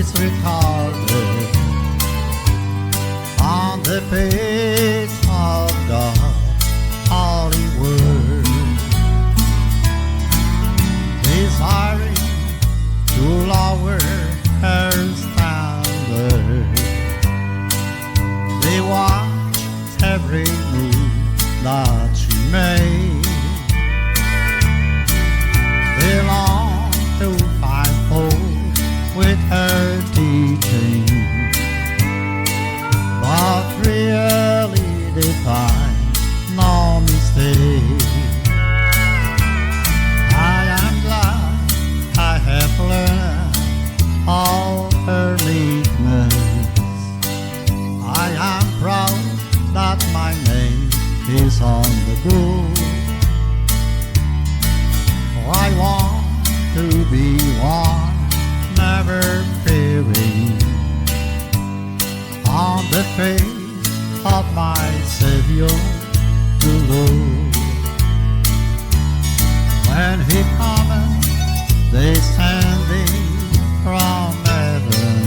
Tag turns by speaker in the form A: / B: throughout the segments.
A: is recorded on the page of God's holy word, desiring to lower her standard. They watch every move that she made. They long to find fault with her teaching, but really they find no mistake. I am glad I have learned all her meekness. I am proud that my name is on the book. I want to be one, never fearing, on the face of my Savior to look. When He cometh, they standing from heaven,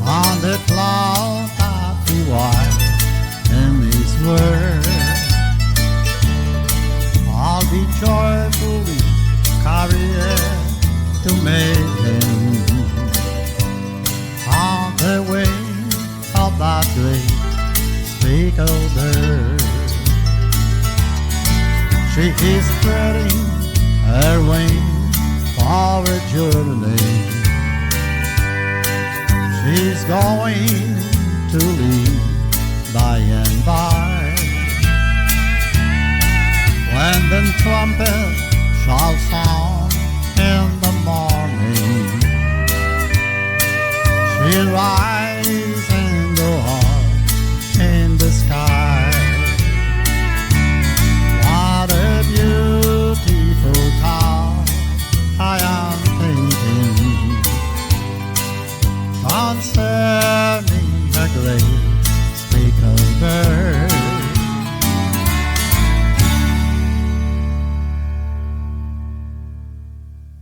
A: on the cloud that He white in His word. I'll be joyfully carried to meet Him on the wing of that great speckled bird. She is spreading her wings for a journey. She's going to leave by and by. When the trumpet shall sound in the morning, she'll rise